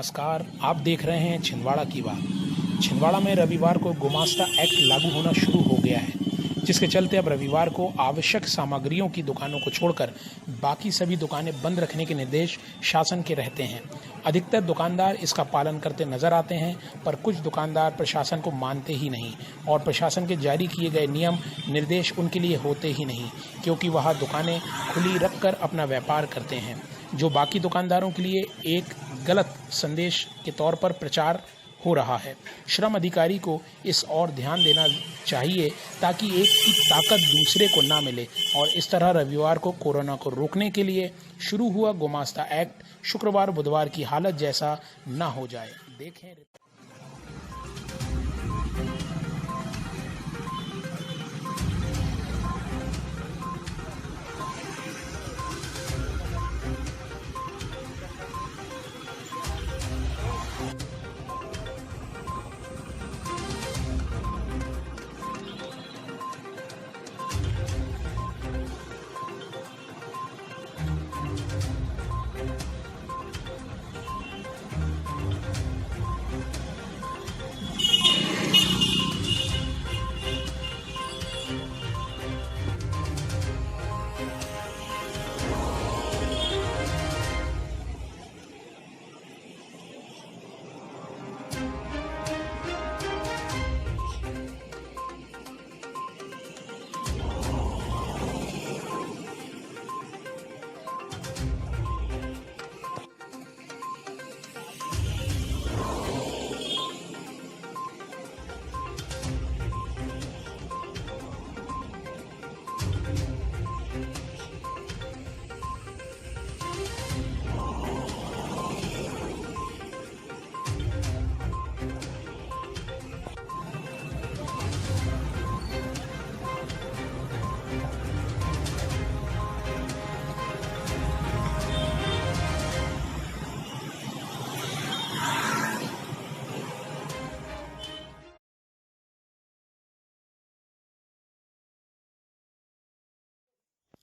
नमस्कार, आप देख रहे हैं छिंदवाड़ा की बात। छिंदवाड़ा में रविवार को गुमास्ता एक्ट लागू होना शुरू हो गया है, जिसके चलते अब रविवार को आवश्यक सामग्रियों की दुकानों को छोड़कर बाकी सभी दुकानें बंद रखने के निर्देश शासन के रहते हैं। अधिकतर दुकानदार इसका पालन करते नजर आते हैं, पर कुछ दुकानदार प्रशासन को मानते ही नहीं और प्रशासन के जारी किए गए नियम निर्देश उनके लिए होते ही नहीं, क्योंकि वह दुकानें खुली रखकर अपना व्यापार करते हैं, जो बाकी दुकानदारों के लिए एक गलत संदेश के तौर पर प्रचार हो रहा है। श्रम अधिकारी को इस ओर ध्यान देना चाहिए ताकि एक की ताकत दूसरे को ना मिले और इस तरह रविवार को कोरोना को रोकने के लिए शुरू हुआ गुमास्ता एक्ट शुक्रवार बुधवार की हालत जैसा ना हो जाए। देखें।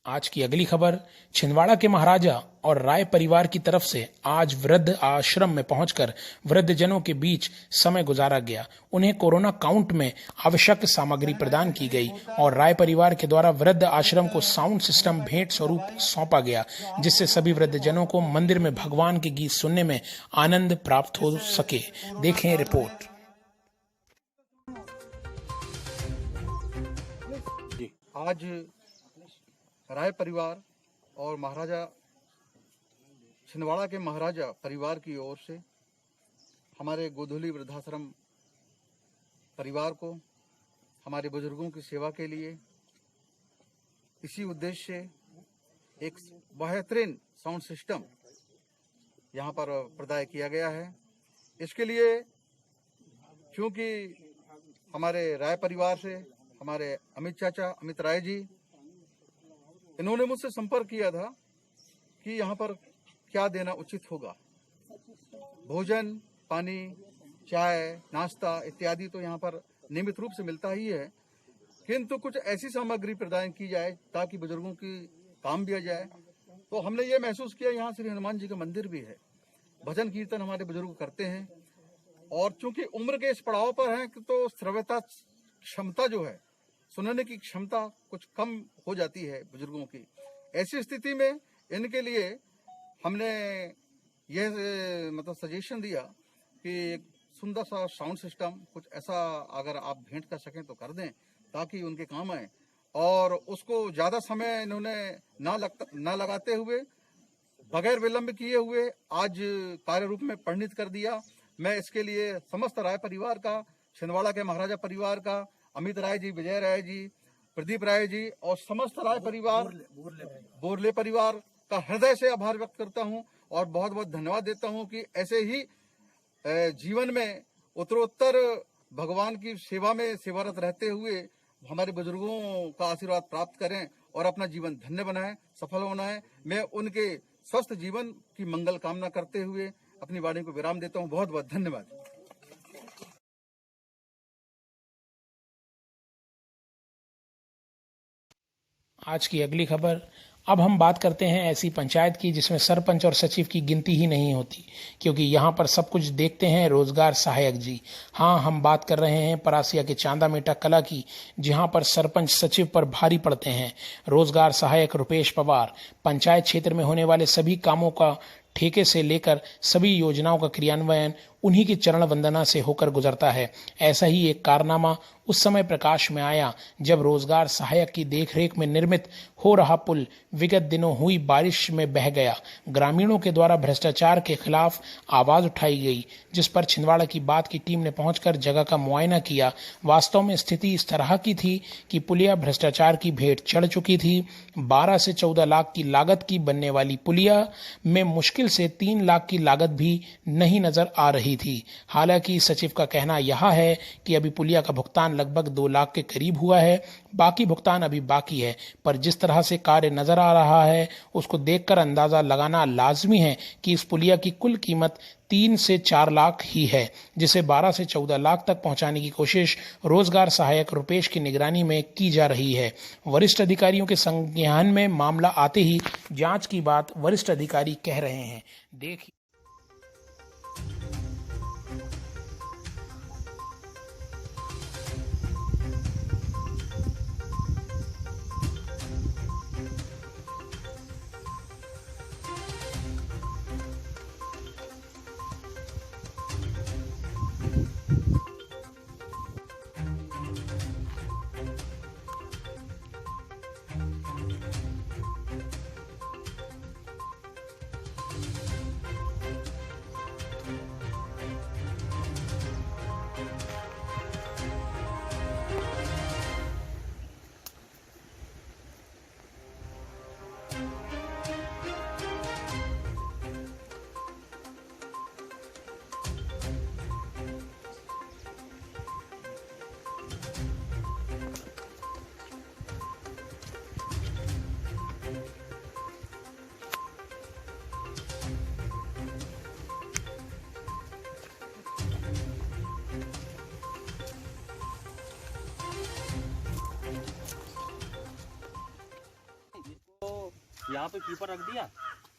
आज की अगली खबर, छिंदवाड़ा के महाराजा और राय परिवार की तरफ से आज वृद्ध आश्रम में पहुंचकर वृद्धजनों के बीच समय गुजारा गया। उन्हें कोरोना काउंट में आवश्यक सामग्री प्रदान की गई और राय परिवार के द्वारा वृद्ध आश्रम को साउंड सिस्टम भेंट स्वरूप सौंपा गया, जिससे सभी वृद्धजनों को मंदिर में भगवान के गीत सुनने में आनंद प्राप्त हो सके। देखें रिपोर्ट। आज राय परिवार और महाराजा छिंदवाड़ा के महाराजा परिवार की ओर से हमारे गोधुली वृद्धाश्रम परिवार को हमारे बुजुर्गों की सेवा के लिए इसी उद्देश्य से एक बेहतरीन साउंड सिस्टम यहाँ पर प्रदाय किया गया है। इसके लिए क्योंकि हमारे राय परिवार से हमारे अमित चाचा अमित राय जी, इन्होंने मुझसे संपर्क किया था कि यहाँ पर क्या देना उचित होगा। भोजन, पानी, चाय, नाश्ता इत्यादि तो यहाँ पर नियमित रूप से मिलता ही है, किंतु कुछ ऐसी सामग्री प्रदान की जाए ताकि बुजुर्गों की काम भी आ जाए। तो हमने ये महसूस किया, यहाँ श्री हनुमान जी का मंदिर भी है, भजन कीर्तन हमारे बुजुर्ग करते हैं और चूंकि उम्र के इस पड़ाव पर हैं तो श्रव्यता क्षमता जो है, सुनने की क्षमता कुछ कम हो जाती है बुजुर्गों की। ऐसी स्थिति में इनके लिए हमने यह सजेशन दिया कि एक सुंदर सा साउंड सिस्टम कुछ ऐसा अगर आप भेंट कर सकें तो कर दें ताकि उनके काम आए। और उसको ज़्यादा समय इन्होंने ना लगाते हुए बगैर विलंब किए हुए आज कार्य रूप में परिणित कर दिया। मैं इसके लिए समस्त राय परिवार का, छिंदवाड़ा के महाराजा परिवार का, अमित राय जी, विजय राय जी, प्रदीप राय जी और समस्त राय परिवार, बोरले परिवार का हृदय से आभार व्यक्त करता हूं और बहुत बहुत धन्यवाद देता हूं कि ऐसे ही जीवन में उत्तरोत्तर भगवान की सेवा में सेवारत रहते हुए हमारे बुजुर्गों का आशीर्वाद प्राप्त करें और अपना जीवन धन्य बनाएं, सफल बनाएं। मैं उनके स्वस्थ जीवन की मंगल कामना करते हुए अपनी वाणी को विराम देता हूं। बहुत बहुत धन्यवाद। आज की अगली खबर, अब हम बात करते हैं ऐसी पंचायत की जिसमें सरपंच और सचिव की गिनती ही नहीं होती, क्योंकि यहाँ पर सब कुछ देखते हैं रोजगार सहायक जी। हाँ, हम बात कर रहे हैं परासिया के चांदा मेटा कला की, जहाँ पर सरपंच सचिव पर भारी पड़ते हैं रोजगार सहायक रुपेश पवार। पंचायत क्षेत्र में होने वाले सभी कामों का ठेके से लेकर सभी योजनाओं का क्रियान्वयन उन्हीं की चरण वंदना से होकर गुजरता है। ऐसा ही एक कारनामा उस समय प्रकाश में आया जब रोजगार सहायक की देखरेख में निर्मित हो रहा पुल विगत दिनों हुई बारिश में बह गया। ग्रामीणों के द्वारा भ्रष्टाचार के खिलाफ आवाज उठाई गई, जिस पर छिंदवाड़ा की बात की टीम ने पहुंचकर जगह का मुआयना किया। वास्तव में स्थिति इस तरह की थी कि पुलिया भ्रष्टाचार की भेंट चढ़ चुकी थी। 12 से 14 लाख की लागत की बनने वाली पुलिया में मुश्किल से 3 लाख की लागत भी नहीं नजर आ रही थी। हालांकि सचिव का कहना यह है कि अभी पुलिया का भुगतान लगभग 2 लाख के करीब हुआ है, बाकी भुगतान अभी बाकी है। पर जिस तरह से कार्य नजर आ रहा है उसको देखकर अंदाजा लगाना लाजमी है कि इस पुलिया की कुल कीमत 3 से 4 लाख ही है, जिसे 12 से 14 लाख तक पहुंचाने की कोशिश रोजगार सहायक रुपेश की निगरानी में की जा रही है। वरिष्ठ अधिकारियों के संज्ञान में मामला आते ही जांच की बात वरिष्ठ अधिकारी कह रहे हैं। देखिए यहाँ पे कीपर रख दिया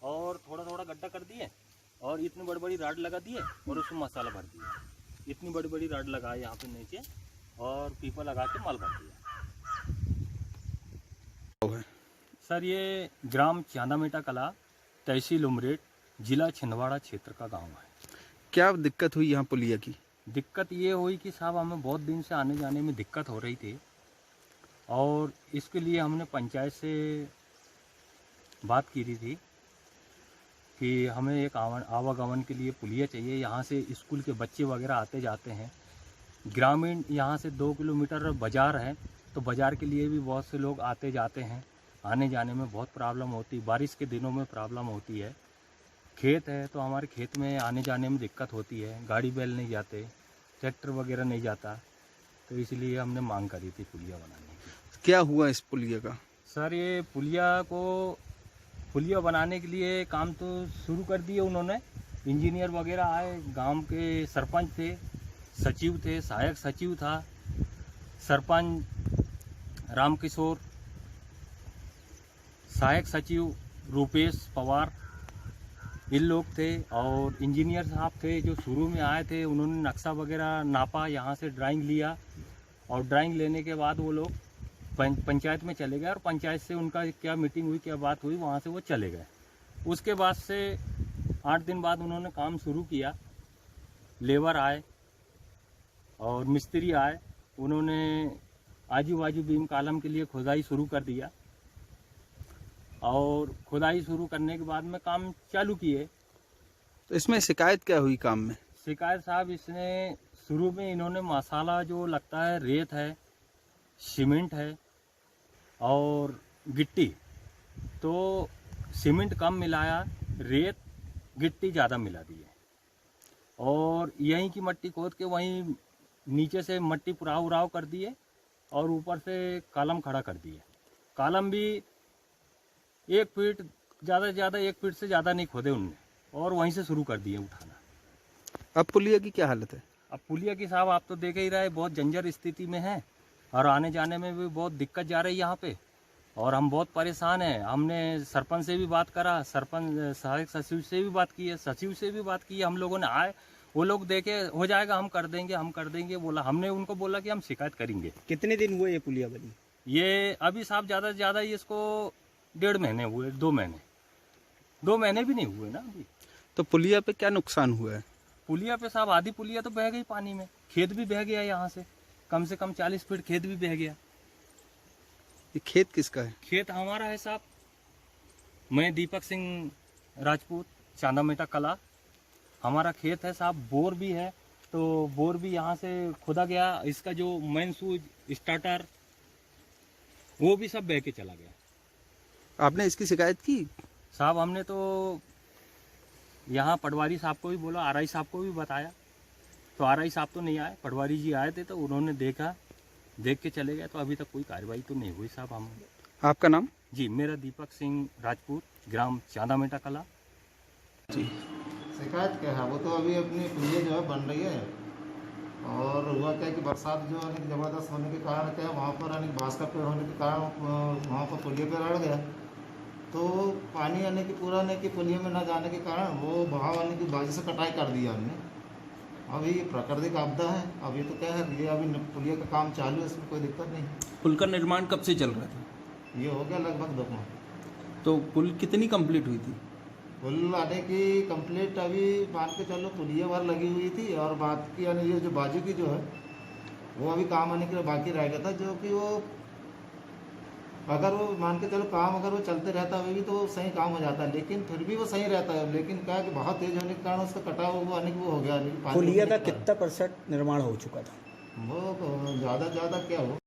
और थोड़ा थोड़ा गड्ढा कर दिए और इतनी बड़ी बड़ी राड लगा दिए और उसमें मसाला भर दिया। इतनी बड़ी बड़ी राड लगाए यहाँ पे नीचे और पीपर लगा के माल भर दिया। सर ये ग्राम चांदा मेटा कला, तहसील उमरेठ, जिला छिंदवाड़ा क्षेत्र का गांव है। क्या दिक्कत हुई यहाँ पुलिया की? दिक्कत ये हुई कि साहब हमें बहुत दिन से आने जाने में दिक्कत हो रही थी और इसके लिए हमने पंचायत से बात की थी कि हमें एक आवागमन के लिए पुलिया चाहिए। यहाँ से स्कूल के बच्चे वगैरह आते जाते हैं। ग्रामीण यहाँ से 2 किलोमीटर बाज़ार है, तो बाज़ार के लिए भी बहुत से लोग आते जाते हैं। आने जाने में बहुत प्रॉब्लम होती, बारिश के दिनों में प्रॉब्लम होती है। खेत है तो हमारे खेत में आने जाने में दिक्कत होती है। गाड़ी बैल नहीं जाते, ट्रैक्टर वगैरह नहीं जाता, तो इसलिए हमने मांग करी थी पुलिया बनाने की। क्या हुआ इस पुलिया का? सर ये पुलिया बनाने के लिए काम तो शुरू कर दिए उन्होंने। इंजीनियर वगैरह आए, गांव के सरपंच थे, सचिव थे, सहायक सचिव था, सरपंच रामकिशोर, सहायक सचिव रुपेश पवार, इन लोग थे और इंजीनियर साहब थे जो शुरू में आए थे। उन्होंने नक्शा वगैरह नापा, यहाँ से ड्राइंग लिया और ड्राइंग लेने के बाद वो लोग पंचायत में चले गए और पंचायत से उनका क्या मीटिंग हुई, क्या बात हुई, वहाँ से वो चले गए। उसके बाद से 8 दिन बाद उन्होंने काम शुरू किया। लेबर आए और मिस्त्री आए, उन्होंने आजू बाजू बीम कालम के लिए खुदाई शुरू कर दिया और खुदाई शुरू करने के बाद में काम चालू किए। तो इसमें शिकायत क्या हुई काम में? शिकायत साहब, इसने शुरू में इन्होंने मसाला जो लगता है, रेत है, सीमेंट है और गिट्टी, तो सीमेंट कम मिलाया, रेत गिट्टी ज़्यादा मिला दी है और यहीं की मट्टी खोद के वहीं नीचे से मट्टी पुराव उराव कर दिए और ऊपर से कॉलम खड़ा कर दिए। कॉलम भी 1 फीट, ज़्यादा से ज़्यादा 1 फीट से ज़्यादा नहीं खोदे उनने और वहीं से शुरू कर दिए उठाना। अब पुलिया की क्या हालत है? अब पुलिया की साहब आप तो देख ही रहे, बहुत जंजर स्थिति में है और आने जाने में भी बहुत दिक्कत जा रही है यहाँ पे। और हम बहुत परेशान हैं। हमने सरपंच से भी बात करा, सरपंच सहायक सचिव से भी बात की है, सचिव से भी बात की है। हम लोगों ने आए, वो लोग देखे हो जाएगा, हम कर देंगे बोला। हमने उनको बोला कि हम शिकायत करेंगे। कितने दिन हुए ये पुलिया बनी? ये अभी साहब ज़्यादा से ज़्यादा ये इसको 1.5 महीने हुए, 2 महीने, 2 महीने भी नहीं हुए ना अभी। तो पुलिया पे क्या नुकसान हुआ है? पुलिया पे साहब आधी पुलिया तो बह गई पानी में, खेत भी बह गया यहाँ से कम 40 फीट खेत भी बह गया। ये खेत किसका है? खेत हमारा है साहब। मैं दीपक सिंह राजपूत, चांदामेटा कला, हमारा खेत है साहब। बोर भी है, तो बोर भी यहाँ से खुदा गया। इसका जो मेन स्विच, स्टार्टर, वो भी सब बह के चला गया। आपने इसकी शिकायत की? साहब हमने तो यहाँ पटवारी साहब को भी बोला, आरआई साहब को भी बताया, तो आरआई साहब तो नहीं आए, पटवारी जी आए थे, तो उन्होंने देखा, देख के चले गए। तो अभी तक कोई कार्रवाई तो नहीं हुई साहब। हम आपका नाम? जी, मेरा दीपक सिंह राजपूत, ग्राम चांदामेटा कला। जी। शिकायत क्या है, वो तो अभी अपनी पुलिया जो है बन रही है। और हुआ क्या कि बरसात जो है ज़बरदस्त होने के कारण क्या है, वहाँ पर बांस का पेड़ होने के कारण वहाँ पर पुलिया पे रड़ गया। तो पानी आने की पूरा आने की पुलिया में न जाने के कारण वो बहाव आने की वजह से कटाई कर दिया हमने। अभी ये प्राकृतिक आपदा है। अभी तो क्या है, ये अभी पुलिया का काम चालू है, इसमें कोई दिक्कत नहीं। पुल का निर्माण कब से चल रहा था? ये हो गया लगभग 2 माह। तो पुल कितनी कंप्लीट हुई थी? पुल आने की कंप्लीट अभी मान के चलो पुलिया भर लगी हुई थी, और बात की यानी ये जो बाजू की जो है वो अभी काम आने के लिए बाकी रह गया था। जो कि वो अगर वो मान के चलो काम अगर वो चलते रहता अभी भी तो वो सही काम हो जाता है, लेकिन फिर भी वो सही रहता है। लेकिन क्या है कि बहुत तेज होने के कारण उसका कटाव वो आने की वो हो गया। पुलिया का कितना % निर्माण हो चुका था? वो ज़्यादा क्या हो